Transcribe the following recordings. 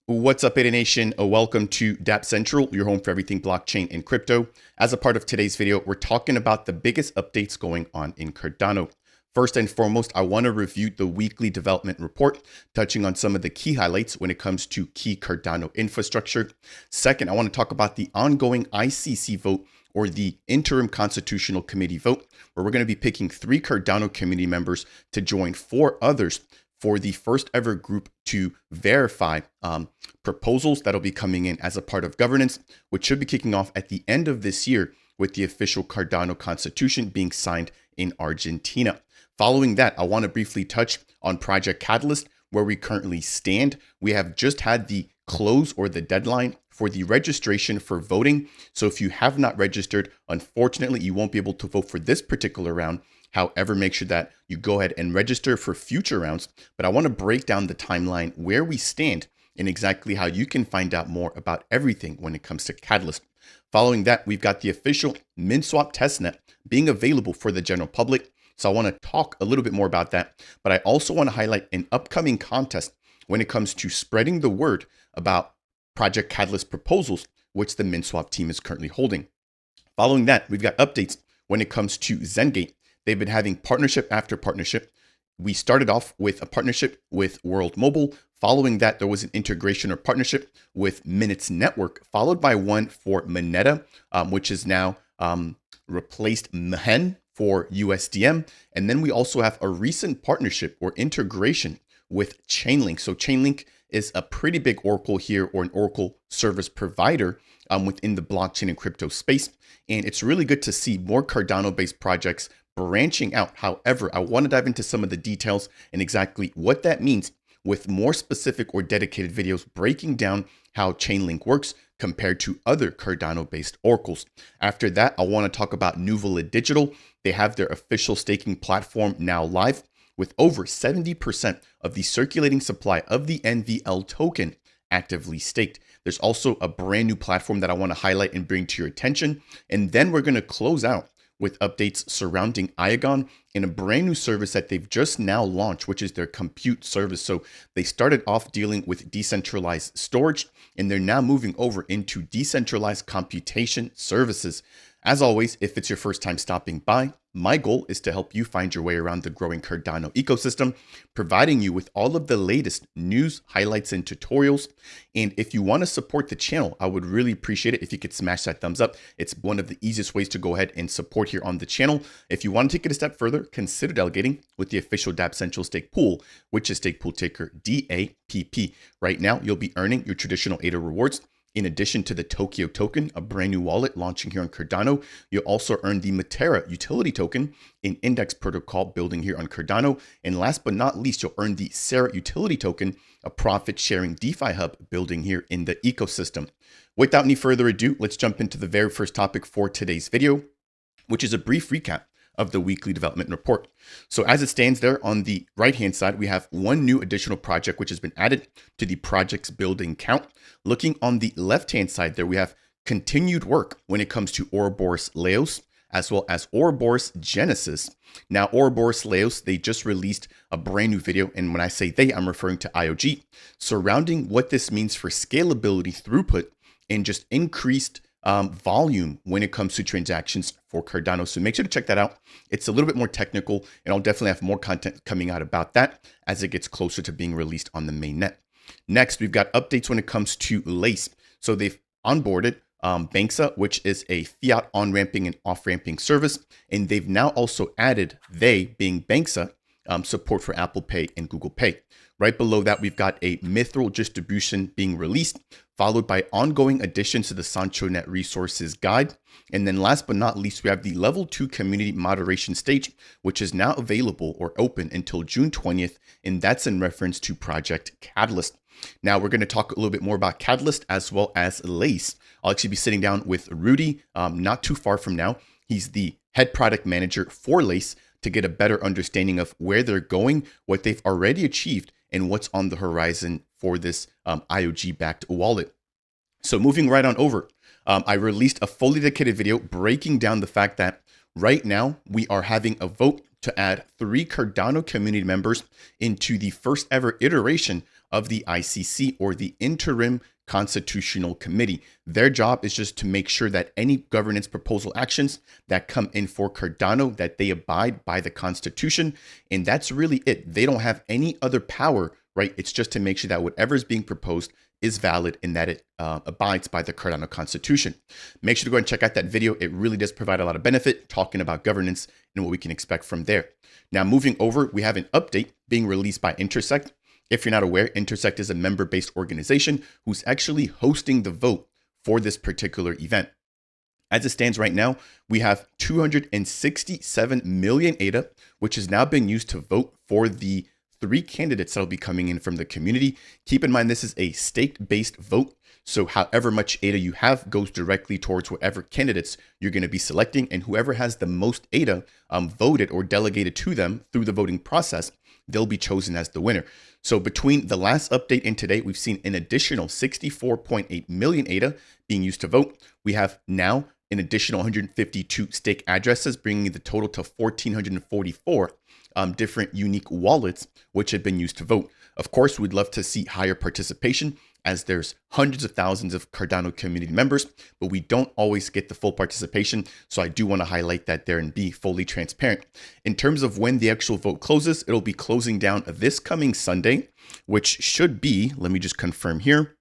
What's up, Beta Nation? Welcome to Dapp Central, your home for everything blockchain and crypto. As a part of today's video, we're talking about the biggest updates going on in Cardano. First and foremost, I want to review the weekly development report, touching on some of the key highlights when it comes to key Cardano infrastructure. Second, I want to talk about the ongoing ICC vote, or the Interim Constitutional Committee vote, where we're going to be picking 3 Cardano community members to join 4 others for the first ever group to verify proposals that'll be coming in as a part of governance, which should be kicking off at the end of this year with the official Cardano Constitution being signed in Argentina. Following that, I want to briefly touch on Project Catalyst, where we currently stand. We have just had the close or the deadline for the registration for voting. So if you have not registered, unfortunately, you won't be able to vote for this particular round. However, make sure that you go ahead and register for future rounds. But I want to break down the timeline where we stand and exactly how you can find out more about everything when it comes to Catalyst. Following that, we've got the official Minswap Testnet being available for the general public. So I want to talk a little bit more about that. But I also want to highlight an upcoming contest when it comes to spreading the word about Project Catalyst proposals, which the Minswap team is currently holding. Following that, we've got updates when it comes to Zengate. They've been having partnership after partnership. We started off with a partnership with World Mobile. Following that, there was an integration or partnership with Minutes Network, followed by one for Moneta, which is now replaced Mhen for USDM. And then we also have a recent partnership or integration with Chainlink. So Chainlink is a pretty big Oracle here, or an Oracle service provider within the blockchain and crypto space. And it's really good to see more Cardano-based projects branching out. However, I want to dive into some of the details and exactly what that means with more specific or dedicated videos breaking down how Chainlink works compared to other Cardano-based oracles. After that, I want to talk about Nuvola Digital. They have their official staking platform now live with over 70% of the circulating supply of the NVL token actively staked. There's also a brand new platform that I want to highlight and bring to your attention. And then we're going to close out with updates surrounding Iagon and a brand new service that they've just now launched, which is their compute service. So they started off dealing with decentralized storage, and they're now moving over into decentralized computation services. As always, if it's your first time stopping by, my goal is to help you find your way around the growing Cardano ecosystem, providing you with all of the latest news, highlights, and tutorials. And if you want to support the channel, I would really appreciate it if you could smash that thumbs up. It's one of the easiest ways to go ahead and support here on the channel. If you want to take it a step further, consider delegating with the official Dapp Central Stake Pool, which is stake pool ticker DAPP. Right now, you'll be earning your traditional ADA rewards. In addition to the Tokyo token, a brand new wallet launching here on Cardano, you'll also earn the Matera utility token, an index protocol building here on Cardano. And last but not least, you'll earn the Sarah utility token, a profit sharing DeFi hub building here in the ecosystem. Without any further ado, let's jump into the very first topic for today's video, which is a brief recap of the weekly development report. So as it stands there on the right-hand side, we have one new additional project which has been added to the project's building count. Looking on the left-hand side there, we have continued work when it comes to Ouroboros Laos, as well as Ouroboros Genesis. Now, Ouroboros Laos, they just released a brand new video, and when I say they, I'm referring to IOG, surrounding what this means for scalability, throughput, and just increased volume when it comes to transactions for Cardano. So make sure to check that out. It's a little bit more technical, and I'll definitely have more content coming out about that as it gets closer to being released on the mainnet. Next, we've got updates when it comes to Lace. So they've onboarded Banksa, which is a fiat on-ramping and off-ramping service. And they've now also added, they being Banksa, support for Apple Pay and Google Pay. Right below that, we've got a Mithril distribution being released, followed by ongoing additions to the SanchoNet resources guide. And then last but not least, we have the level 2 community moderation stage, which is now available or open until June 20th. And that's in reference to Project Catalyst. Now we're going to talk a little bit more about Catalyst as well as Lace. I'll actually be sitting down with Rudy not too far from now. He's the head product manager for Lace to get a better understanding of where they're going, what they've already achieved, and what's on the horizon for this IOG-backed wallet. So moving right on over, I released a fully dedicated video breaking down the fact that right now we are having a vote to add 3 Cardano community members into the first ever iteration of the ICC, or the Interim Constitutional Committee. Their job is just to make sure that any governance proposal actions that come in for Cardano, that they abide by the Constitution. And that's really it. They don't have any other power, right? It's just to make sure that whatever is being proposed is valid and that it abides by the Cardano Constitution. Make sure to go and check out that video. It really does provide a lot of benefit talking about governance and what we can expect from there. Now, moving over, we have an update being released by Intersect. If you're not aware, Intersect is a member-based organization who's actually hosting the vote for this particular event. As it stands right now, we have 267 million ADA, which is now being used to vote for the 3 candidates that will be coming in from the community. Keep in mind, this is a state-based vote. So however much ADA you have goes directly towards whatever candidates you're going to be selecting, and whoever has the most ADA voted or delegated to them through the voting process, they'll be chosen as the winner. So between the last update and today, we've seen an additional 64.8 million ADA being used to vote. We have now an additional 152 stake addresses, bringing the total to 1,444 different unique wallets which have been used to vote. Of course, we'd love to see higher participation, as there's hundreds of thousands of Cardano community members, but we don't always get the full participation. So I do want to highlight that there and be fully transparent. In terms of when the actual vote closes, it'll be closing down this coming Sunday, which should be, let me just confirm here,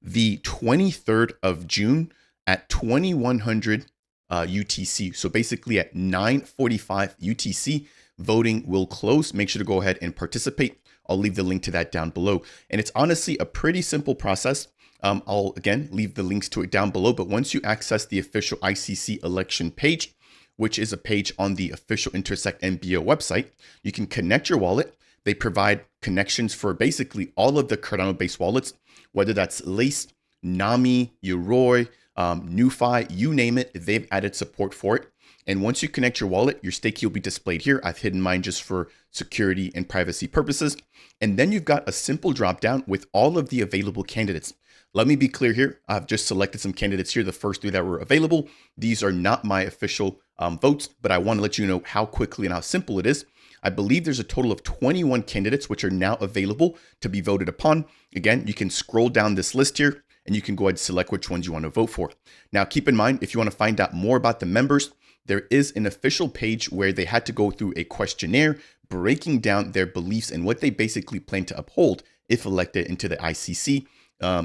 the 23rd of June at 2100 UTC. So basically at 9:45 UTC, voting will close. Make sure to go ahead and participate. I'll leave the link to that down below. And it's honestly a pretty simple process. I'll again leave the links to it down below. But once you access the official ICC election page, which is a page on the official Intersect MBO website, you can connect your wallet. They provide connections for basically all of the Cardano-based wallets, whether that's Lace, Nami, Yoroi, NuFi, you name it, they've added support for it. And once you connect your wallet, your stake key will be displayed here. I've hidden mine just for security and privacy purposes. And then you've got a simple drop down with all of the available candidates. Let me be clear here. I've just selected some candidates here, the first 3 that were available. These are not my official votes, but I want to let you know how quickly and how simple it is. I believe there's a total of 21 candidates which are now available to be voted upon. Again, you can scroll down this list here and you can go ahead and select which ones you want to vote for. Now, keep in mind, if you want to find out more about the members, there is an official page where they had to go through a questionnaire breaking down their beliefs and what they basically plan to uphold if elected into the ICC.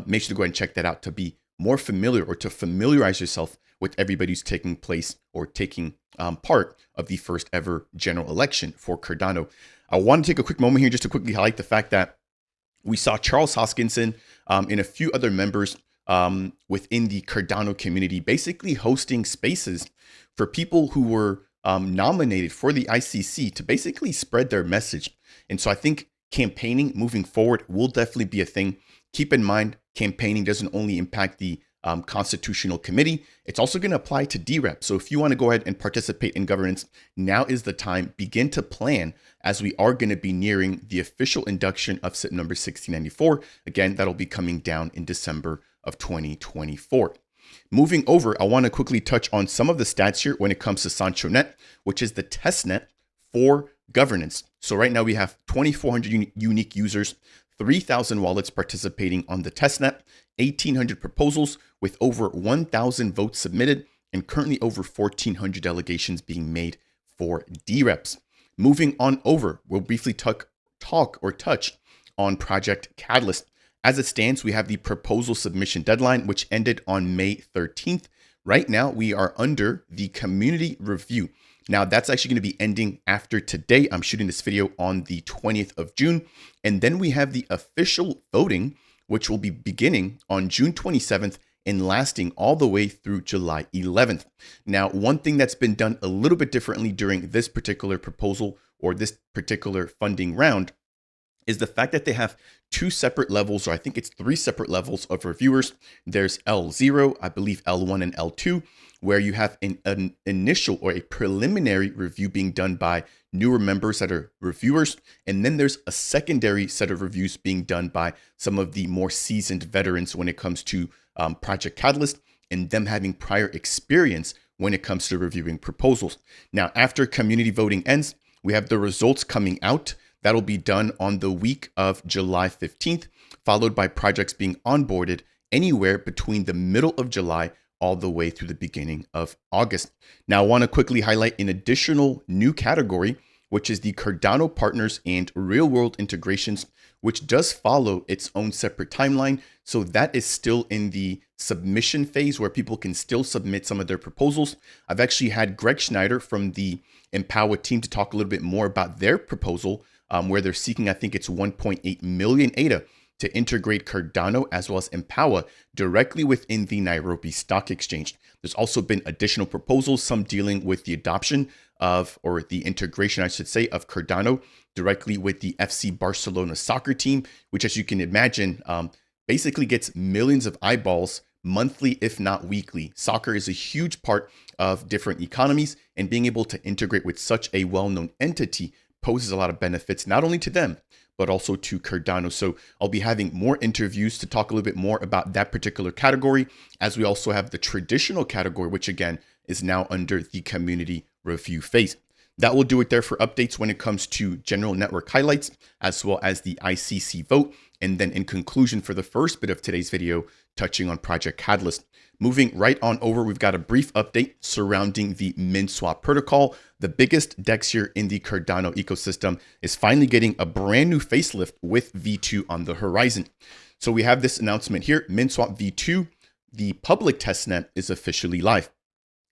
Make sure to go ahead and check that out to be more familiar, or to familiarize yourself with everybody who's taking place or taking part of the first ever general election for Cardano. I want to take a quick moment here just to quickly highlight the fact that we saw Charles Hoskinson and a few other members within the Cardano community basically hosting spaces for people who were nominated for the ICC to basically spread their message. And so I think campaigning moving forward will definitely be a thing. Keep in mind, campaigning doesn't only impact the Constitutional Committee, it's also going to apply to DREP. So if you want to go ahead and participate in governance, now is the time. Begin to plan, as we are going to be nearing the official induction of SIP number 1694. Again, that'll be coming down in December of 2024. Moving over, I want to quickly touch on some of the stats here when it comes to SanchoNet, which is the testnet for governance. So right now we have 2,400 unique users, 3,000 wallets participating on the testnet, 1,800 proposals with over 1,000 votes submitted, and currently over 1,400 delegations being made for DREPs. Moving on over, we'll briefly touch on Project Catalyst. As it stands, we have the proposal submission deadline, which ended on May 13th. Right now, we are under the community review. Now, that's actually going to be ending after today. I'm shooting this video on the 20th of June. And then we have the official voting, which will be beginning on June 27th and lasting all the way through July 11th. Now, one thing that's been done a little bit differently during this particular proposal or this particular funding round is the fact that they have 2 separate levels, or I think it's 3 separate levels of reviewers. There's L0, I believe L1 and L2, where you have an initial or a preliminary review being done by newer members that are reviewers. And then there's a secondary set of reviews being done by some of the more seasoned veterans when it comes to Project Catalyst, and them having prior experience when it comes to reviewing proposals. Now, after community voting ends, we have the results coming out. That'll be done on the week of July 15th, followed by projects being onboarded anywhere between the middle of July all the way through the beginning of August. Now, I want to quickly highlight an additional new category, which is the Cardano partners and real-world integrations, which does follow its own separate timeline. So that is still in the submission phase where people can still submit some of their proposals. I've actually had Greg Schneider from the Empower team to talk a little bit more about their proposal, where they're seeking, I think it's 1.8 million ADA to integrate Cardano as well as Empower directly within the Nairobi Stock Exchange. There's also been additional proposals, some dealing with the adoption of, or the integration, I should say, of Cardano directly with the FC Barcelona soccer team, which, as you can imagine, basically gets millions of eyeballs monthly, if not weekly. Soccer is a huge part of different economies, and being able to integrate with such a well-known entity poses a lot of benefits, not only to them, but also to Cardano. So I'll be having more interviews to talk a little bit more about that particular category, as we also have the traditional category, which again is now under the community review phase. That will do it there for updates when it comes to general network highlights, as well as the ICC vote. And then in conclusion for the first bit of today's video, touching on Project Catalyst. Moving right on over, we've got a brief update surrounding the Minswap protocol. The biggest DEX here in the Cardano ecosystem is finally getting a brand new facelift with V2 on the horizon. So we have this announcement here, Minswap V2, the public testnet is officially live.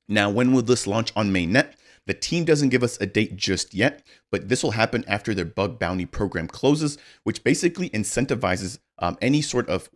Now, when will this launch on mainnet? The team doesn't give us a date just yet, but this will happen after their bug bounty program closes, which basically incentivizes any sort of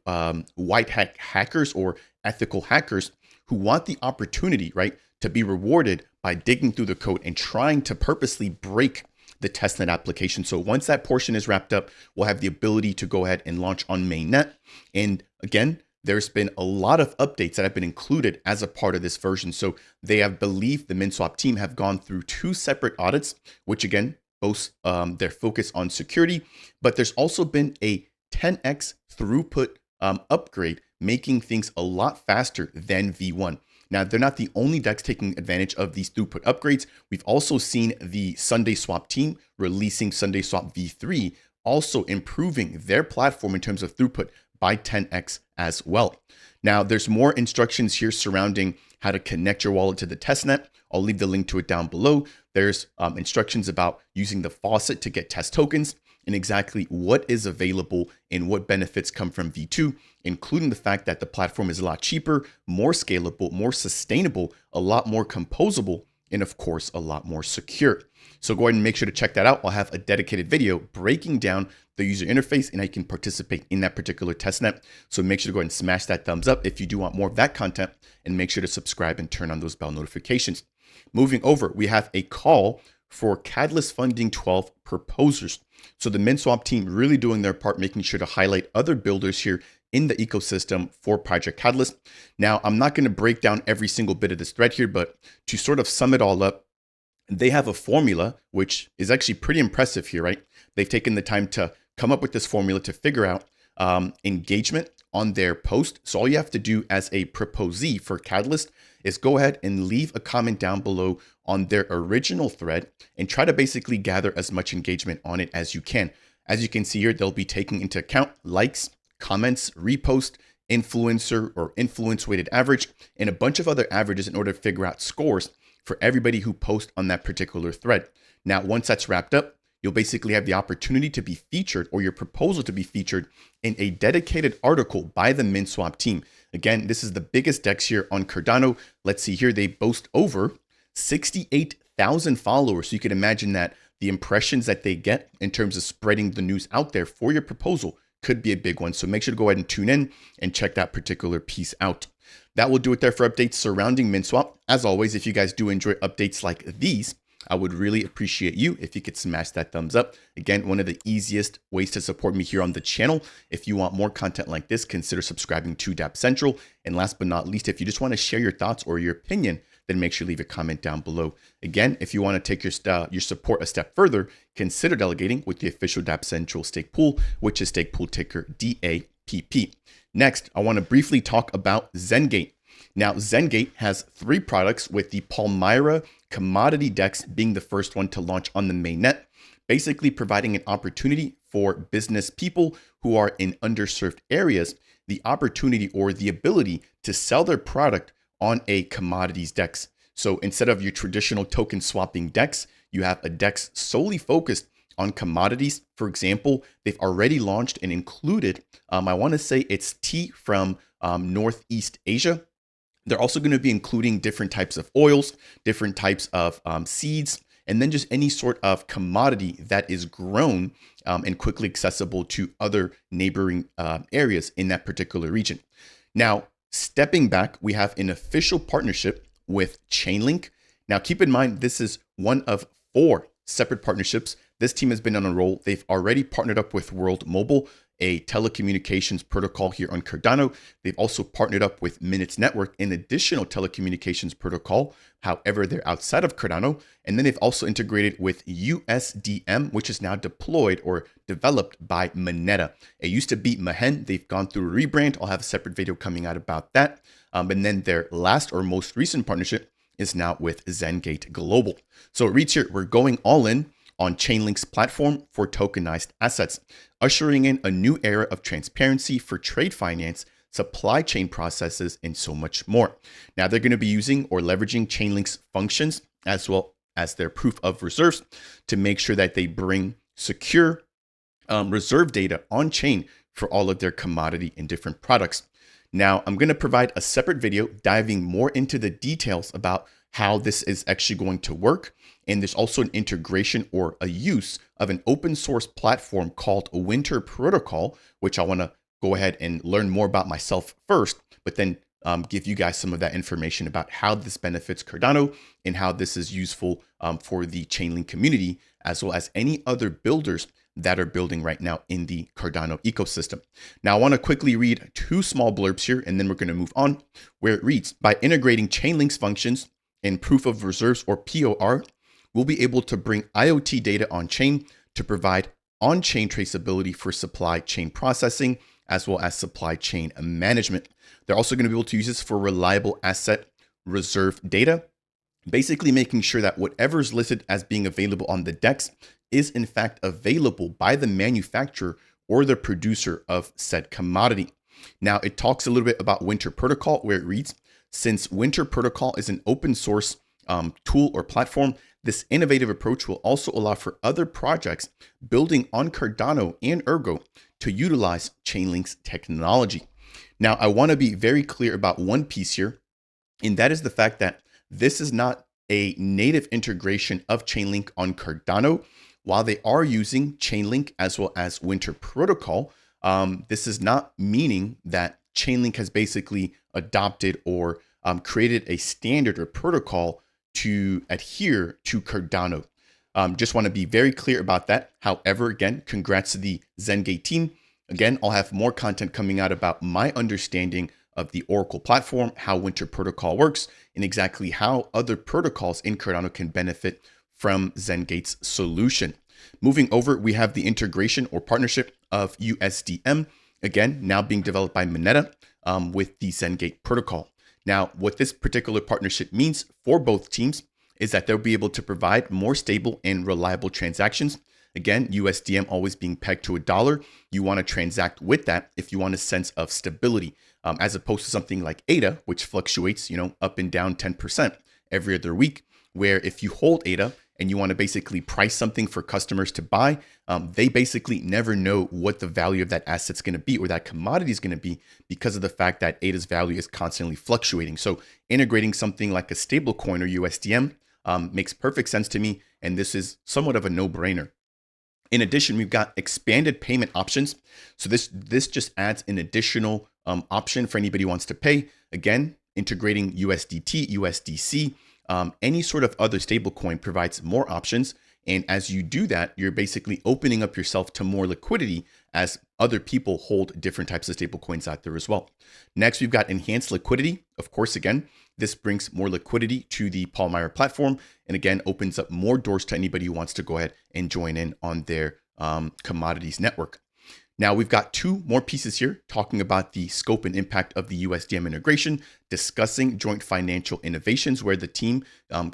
white hat hackers or ethical hackers who want the opportunity, right, to be rewarded by digging through the code and trying to purposely break the testnet application. So once that portion is wrapped up, we'll have the ability to go ahead and launch on mainnet. And again, there's been a lot of updates that have been included as a part of this version. So they have believed the Minswap team have gone through 2 separate audits, which again, both their focus on security, but there's also been a 10x throughput upgrade, making things a lot faster than V1. Now, they're not the only DEX taking advantage of these throughput upgrades. We've also seen the SundaySwap team releasing SundaySwap V3, also improving their platform in terms of throughput by 10x as well. Now, there's more instructions here surrounding how to connect your wallet to the testnet. I'll leave the link to it down below. There's instructions about using the faucet to get test tokens and exactly what is available and what benefits come from V2, including the fact that the platform is a lot cheaper, more scalable, more sustainable, a lot more composable, and of course, a lot more secure. So go ahead and make sure to check that out. I'll have a dedicated video breaking down the user interface and how you can participate in that particular testnet. So make sure to go ahead and smash that thumbs up if you do want more of that content, and make sure to subscribe and turn on those bell notifications. Moving over, we have a call for Catalyst Funding 12 proposers. So the Minswap team really doing their part, making sure to highlight other builders here in the ecosystem for Project Catalyst. Now, I'm not going to break down every single bit of this thread here, but to sort of sum it all up, they have a formula, which is actually pretty impressive here, right? They've taken the time to come up with this formula to figure out engagement on their post. So all you have to do as a proposee for Catalyst is go ahead and leave a comment down below on their original thread and try to basically gather as much engagement on it as you can. As you can see here, they'll be taking into account likes, comments, repost, influencer or influence weighted average, and a bunch of other averages in order to figure out scores for everybody who posts on that particular thread. Now, once that's wrapped up, you'll basically have the opportunity to be featured, or your proposal to be featured, in a dedicated article by the Minswap team. Again, this is the biggest DEX here on Cardano. Let's see here, they boast over 68,000 followers. So you can imagine that the impressions that they get in terms of spreading the news out there for your proposal could be a big one. So make sure to go ahead and tune in and check that particular piece out. That will do it there for updates surrounding Minswap. As always, if you guys do enjoy updates like these, I would really appreciate you if you could smash that thumbs up. Again, one of the easiest ways to support me here on the channel. If you want more content like this, consider subscribing to Dapp Central. And last but not least, if you just want to share your thoughts or your opinion, then make sure to leave a comment down below. Again, if you want to take your support a step further, consider delegating with the official Dapp Central stake pool, which is stake pool ticker DAPP. Next, I want to briefly talk about Zengate. Now, Zengate has 3 products, with the Palmyra commodity DEX being the first one to launch on the mainnet. basically providing an opportunity for business people who are in underserved areas, the opportunity or the ability to sell their product on a commodities DEX. So instead of your traditional token swapping DEX, you have a DEX solely focused on commodities. For example, they've already launched and included, I want to say it's tea from Northeast Asia. They're also going to be including different types of oils, different types of seeds, and then just any sort of commodity that is grown and quickly accessible to other neighboring areas in that particular region. Now, stepping back, we have an official partnership with Chainlink. Now, keep in mind, this is one of 4 separate partnerships. This team has been on a roll. They've already partnered up with World Mobile, a telecommunications protocol here on Cardano. They've also partnered up with Minutes Network, an additional telecommunications protocol. However, they're outside of Cardano. And then they've also integrated with USDM, which is now deployed or developed by Moneta. It used to be Mahen. They've gone through a rebrand. I'll have a separate video coming out about that. And then their last or most recent partnership is now with Zengate Global. So it reads here, we're going all in on Chainlink's platform for tokenized assets, ushering in a new era of transparency for trade finance, supply chain processes, and so much more. Now they're going to be using or leveraging Chainlink's functions as well as their proof of reserves to make sure that they bring secure reserve data on chain for all of their commodity and different products. Now I'm going to provide a separate video diving more into the details about how this is actually going to work. And there's also an integration or a use of an open source platform called Winter Protocol, which I want to go ahead and learn more about myself first, but then give you guys some of that information about how this benefits Cardano and how this is useful for the Chainlink community, as well as any other builders that are building right now in the Cardano ecosystem. Now, I want to quickly read 2 small blurbs here, and then we're going to move on, where it reads, by integrating Chainlink's functions in proof of reserves or POR, we'll be able to bring IoT data on chain to provide on-chain traceability for supply chain processing, as well as supply chain management. They're also going to be able to use this for reliable asset reserve data, basically making sure that whatever is listed as being available on the DEX is in fact available by the manufacturer or the producer of said commodity. Now, it talks a little bit about Winter Protocol, where it reads, since Winter Protocol is an open source tool or platform, this innovative approach will also allow for other projects building on Cardano and Ergo to utilize Chainlink's technology. Now, I want to be very clear about one piece here, and that is the fact that this is not a native integration of Chainlink on Cardano. While they are using Chainlink as well as Winter Protocol, this is not meaning that Chainlink has basically adopted or created a standard or protocol to adhere to Cardano. Just want to be very clear about that. However, again, congrats to the Zengate team. Again, I'll have more content coming out about my understanding of the Oracle platform, how Winter Protocol works, and exactly how other protocols in Cardano can benefit from Zengate's solution. Moving over, we have the integration or partnership of USDM, again, now being developed by Moneta with the Zengate protocol. Now, what this particular partnership means for both teams is that they'll be able to provide more stable and reliable transactions. Again, USDM always being pegged to $1. You want to transact with that if you want a sense of stability, as opposed to something like ADA, which fluctuates, up and down 10% every other week, where if you hold ADA and you want to basically price something for customers to buy, they basically never know what the value of that asset's going to be or that commodity is going to be because of the fact that ADA's value is constantly fluctuating. So integrating something like a stable coin or USDM makes perfect sense to me, and this is somewhat of a no-brainer. In addition, we've got expanded payment options. So this just adds an additional option for anybody who wants to pay. Again, integrating USDT, USDC, any sort of other stablecoin provides more options. And as you do that, you're basically opening up yourself to more liquidity as other people hold different types of stablecoins out there as well. Next, we've got enhanced liquidity. Of course, again, this brings more liquidity to the Paul Meyer platform. And again, opens up more doors to anybody who wants to go ahead and join in on their commodities network. Now we've got two more pieces here talking about the scope and impact of the USDM integration, discussing joint financial innovations where the team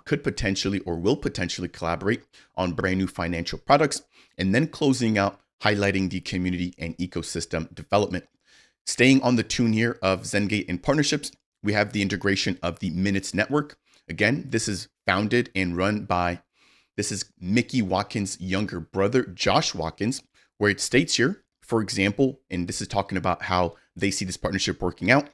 could potentially or will potentially collaborate on brand new financial products, and then closing out highlighting the community and ecosystem development. Staying on the tune here of Zengate and partnerships, we have the integration of the Minutes Network. Again, this is founded and run by, this is Mickey Watkins' younger brother, Josh Watkins, where it states here, for example, and this is talking about how they see this partnership working out.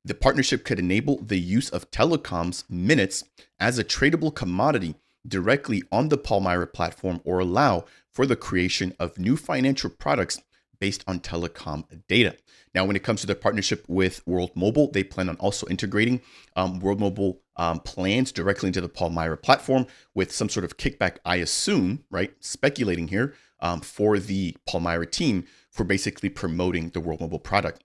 The partnership could enable the use of telecoms minutes as a tradable commodity directly on the Palmyra platform, or allow for the creation of new financial products based on telecom data. Now, when it comes to the partnership with World Mobile, they plan on also integrating World Mobile plans directly into the Palmyra platform with some sort of kickback, I assume, right? Speculating here for the Palmyra team for basically promoting the World Mobile product.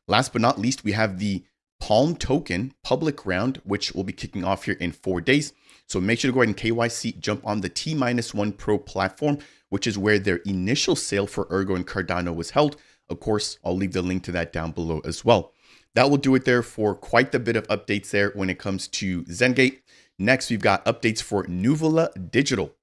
Last but not least, we have the Palm token public round, which will be kicking off here in 4 days. So make sure to go ahead and KYC, jump on the T-1 Pro platform, which is where their initial sale for Ergo and Cardano was held. Of course, I'll leave the link to that down below as well. That will do it there for quite a bit of updates there when it comes to Zengate. Next, we've got updates for Nuvola Digital.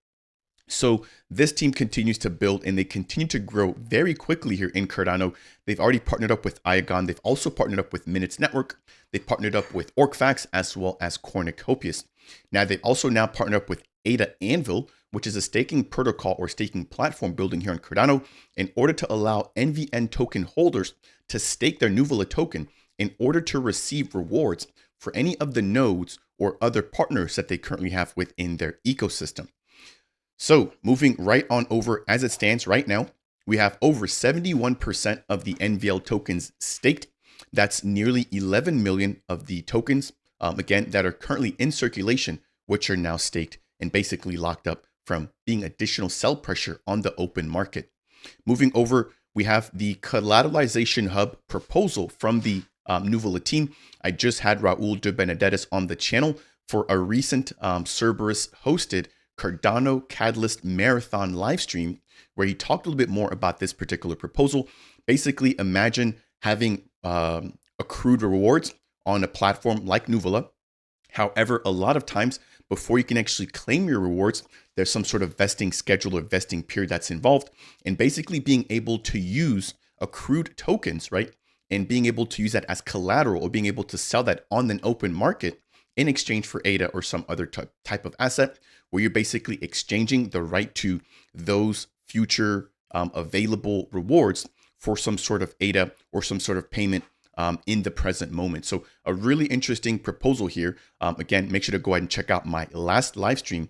So this team continues to build and they continue to grow very quickly here in Cardano. They've already partnered up with Iagon. They've also partnered up with Minutes Network. They partnered up with OrcFax as well as Cornucopias. Now they've also now partnered up with ADA Anvil, which is a staking protocol or staking platform building here in Cardano, in order to allow NVN token holders to stake their Nuvola token in order to receive rewards for any of the nodes or other partners that they currently have within their ecosystem. So moving right on over, as it stands right now, we have over 71% of the NVL tokens staked. That's nearly 11 million of the tokens, again, that are currently in circulation, which are now staked and basically locked up from being additional sell pressure on the open market. Moving over, we have the collateralization hub proposal from the Nuvola team. I just had Raul de Benedettis on the channel for a recent Cerberus hosted Cardano Catalyst Marathon live stream, where he talked a little bit more about this particular proposal. Basically, imagine having accrued rewards on a platform like Nuvola. However, a lot of times before you can actually claim your rewards, there's some sort of vesting schedule or vesting period that's involved. And basically being able to use accrued tokens, right? And being able to use that as collateral or being able to sell that on an open market in exchange for ADA or some other type of asset, where you're basically exchanging the right to those future available rewards for some sort of ADA or some sort of payment in the present moment. So a really interesting proposal here. Again, make sure to go ahead and check out my last live stream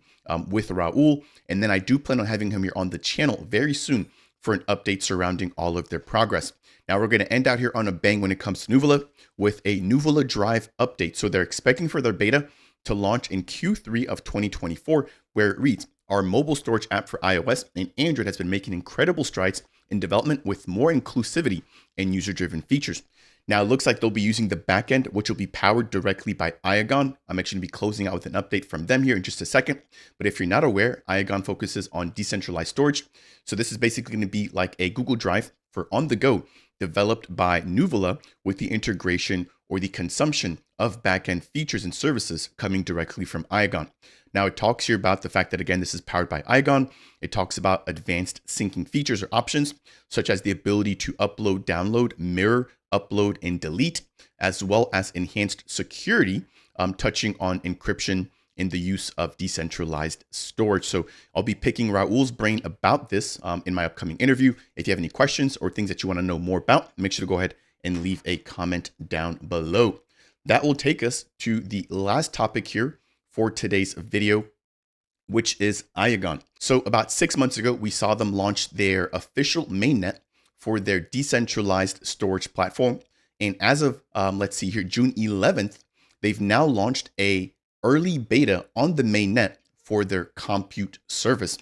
with Raul. And then I do plan on having him here on the channel very soon for an update surrounding all of their progress. Now we're going to end out here on a bang when it comes to Nuvola with a Nuvola Drive update. So they're expecting for their beta to launch in Q3 of 2024, where it reads, our mobile storage app for iOS and Android has been making incredible strides in development with more inclusivity and user-driven features. Now, it looks like they'll be using the backend, which will be powered directly by Iagon. I'm actually going to be closing out with an update from them here in just a second. But if you're not aware, Iagon focuses on decentralized storage. So this is basically going to be like a Google Drive for on the go, developed by Nuvola with the integration or the consumption of backend features and services coming directly from Iagon. Now, it talks here about the fact that, again, this is powered by Iagon. It talks about advanced syncing features or options, such as the ability to upload, download, mirror, upload, and delete, as well as enhanced security, touching on encryption in the use of decentralized storage. So I'll be picking Raul's brain about this in my upcoming interview. If you have any questions or things that you want to know more about, make sure to go ahead and leave a comment down below. That will take us to the last topic here for today's video, which is Iagon. So about 6 months ago, we saw them launch their official mainnet for their decentralized storage platform. And as of, let's see here, June 11th, they've now launched a early beta on the mainnet for their compute service.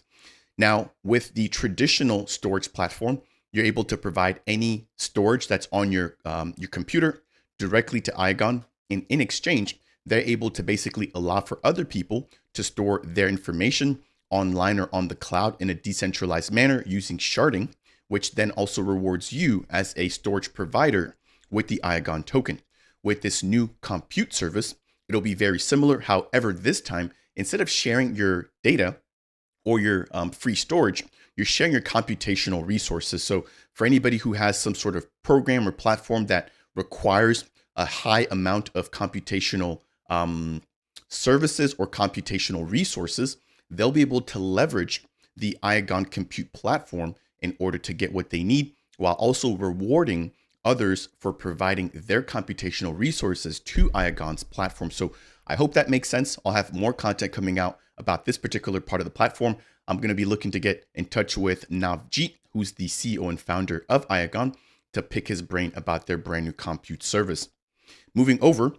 Now, with the traditional storage platform, you're able to provide any storage that's on your computer directly to Iagon. And in exchange, they're able to basically allow for other people to store their information online or on the cloud in a decentralized manner using sharding, which then also rewards you as a storage provider with the Iagon token. With this new compute service, it'll be very similar. However, this time, instead of sharing your data or your free storage, you're sharing your computational resources. So for anybody who has some sort of program or platform that requires a high amount of computational services or computational resources, they'll be able to leverage the Iagon Compute platform in order to get what they need, while also rewarding others for providing their computational resources to Iagon's platform. So I hope that makes sense. I'll have more content coming out about this particular part of the platform. I'm going to be looking to get in touch with Navjeet, who's the CEO and founder of Iagon, to pick his brain about their brand new compute service. Moving over,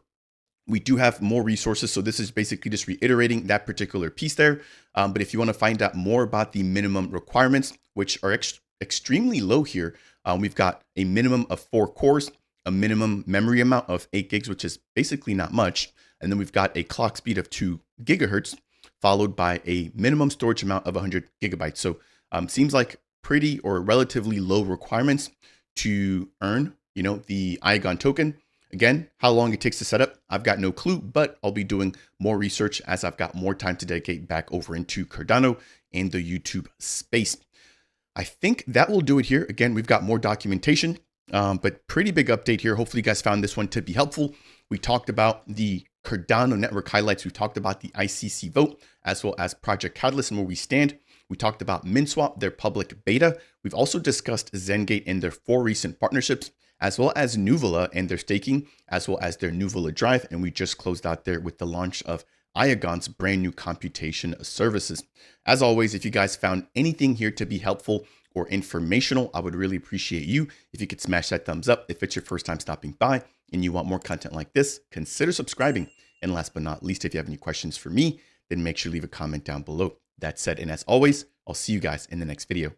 we do have more resources. So this is basically just reiterating that particular piece there. But if you want to find out more about the minimum requirements, which are extremely low here, we've got a minimum of 4 cores, a minimum memory amount of 8 gigs, which is basically not much. And then we've got a clock speed of 2 gigahertz, followed by a minimum storage amount of 100 gigabytes. So seems like pretty or relatively low requirements to earn, the Iagon token. Again, how long it takes to set up, I've got no clue, but I'll be doing more research as I've got more time to dedicate back over into Cardano and the YouTube space. I think that will do it here. Again, we've got more documentation, but pretty big update here. Hopefully you guys found this one to be helpful. We talked about the Cardano network highlights. We talked about the ICC vote, as well as Project Catalyst and where we stand. We talked about Minswap, their public beta. We've also discussed Zengate and their 4 recent partnerships, as well as Nuvola and their staking, as well as their Nuvola Drive. And we just closed out there with the launch of Iagon's brand new computation services. As always, if you guys found anything here to be helpful or informational, I would really appreciate you if you could smash that thumbs up. If it's your first time stopping by and you want more content like this, consider subscribing. And last but not least, if you have any questions for me, then make sure to leave a comment down below. That said, and as always, I'll see you guys in the next video.